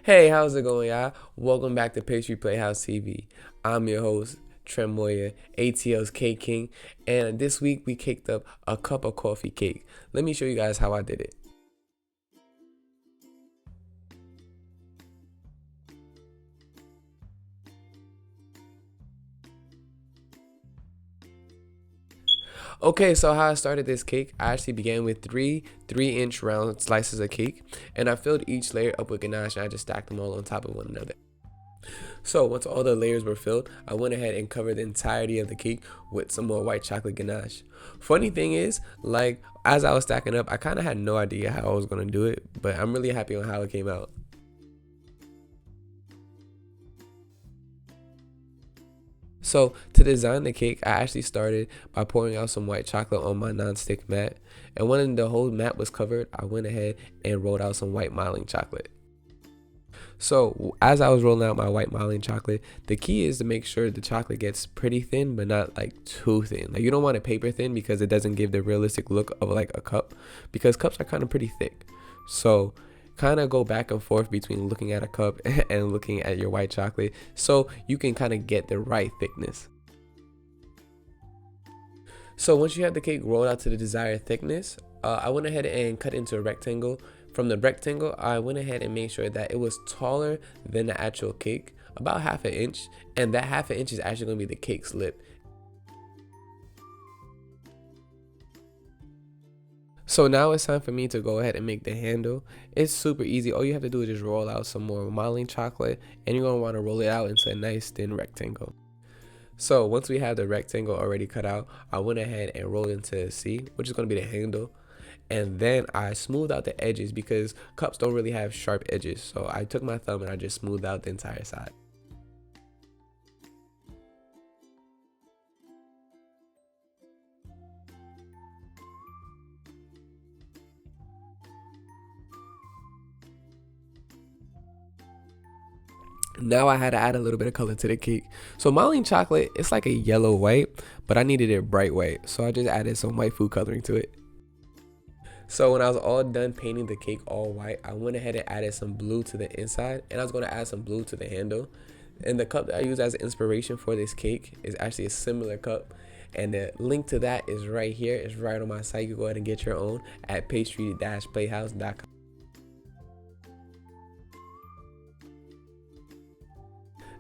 Hey, how's it going, y'all? Welcome back to Pastry Playhouse TV. I'm your host, Trent Moya, ATL's Cake King, and this week we caked up a cup of coffee cake. Let me show you guys how I did it. Okay, so how I started this cake, I actually began with three 3-inch round slices of cake, and I filled each layer up with ganache, and I just stacked them all on top of one another. So once all the layers were filled, I went ahead and covered the entirety of the cake with some more white chocolate ganache. Funny thing is, like, as I was stacking up, I kind of had no idea how I was going to do it, but I'm really happy on how it came out. So to design the cake, I actually started by pouring out some white chocolate on my non-stick mat, and when the whole mat was covered, I went ahead and rolled out some white modeling chocolate. So as I was rolling out my white modeling chocolate, the key is to make sure the chocolate gets pretty thin, but not like too thin. Like, you don't want it paper thin because it doesn't give the realistic look of like a cup, because cups are kind of pretty thick. So kind of go back and forth between looking at a cup and looking at your white chocolate so you can kind of get the right thickness. So once you have the cake rolled out to the desired thickness, I went ahead and cut into a rectangle. From the rectangle, I went ahead and made sure that it was taller than the actual cake, about half an inch, and that half an inch is actually going to be the cake's lip. So now it's time for me to go ahead and make the handle. It's super easy. All you have to do is just roll out some more modeling chocolate, and you're going to want to roll it out into a nice thin rectangle. So once we have the rectangle already cut out, I went ahead and rolled into a C, which is going to be the handle. And then I smoothed out the edges because cups don't really have sharp edges. So I took my thumb and I just smoothed out the entire side. Now I had to add a little bit of color to the cake. So modeling chocolate, it's like a yellow white, but I needed it bright white. So I just added some white food coloring to it. So when I was all done painting the cake all white, I went ahead and added some blue to the inside, and I was going to add some blue to the handle. And the cup that I use as inspiration for this cake is actually a similar cup, and the link to that is right here. It's right on my site. You can go ahead and get your own at pastry-playhouse.com.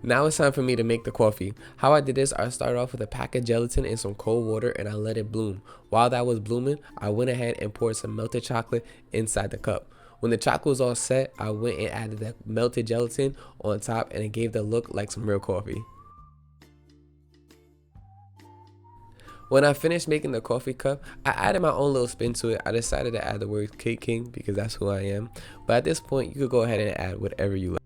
Now it's time for me to make the coffee. How I did this, I started off with a pack of gelatin and some cold water, and I let it bloom. While that was blooming, I went ahead and poured some melted chocolate inside the cup. When the chocolate was all set, I went and added the melted gelatin on top, and it gave the look like some real coffee. When I finished making the coffee cup, I added my own little spin to it. I decided to add the word Cake King because that's who I am. But at this point, you could go ahead and add whatever you like.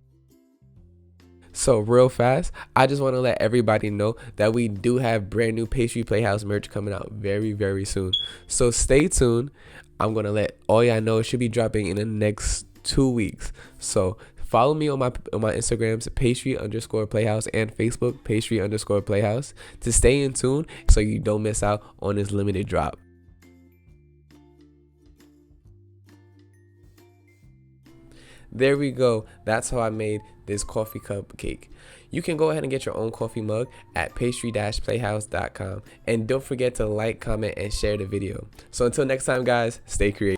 So real fast, I just want to let everybody know that we do have brand new Pastry Playhouse merch coming out very, very soon. So stay tuned. I'm going to let all y'all know it should be dropping in the next 2 weeks. So follow me on my Instagrams, pastry_playhouse, and Facebook, pastry_playhouse, to stay in tune so you don't miss out on this limited drop. There we go. That's how I made this coffee cup cake. You can go ahead and get your own coffee mug at pastry-playhouse.com. And don't forget to like, comment, and share the video. So until next time, guys, stay creative.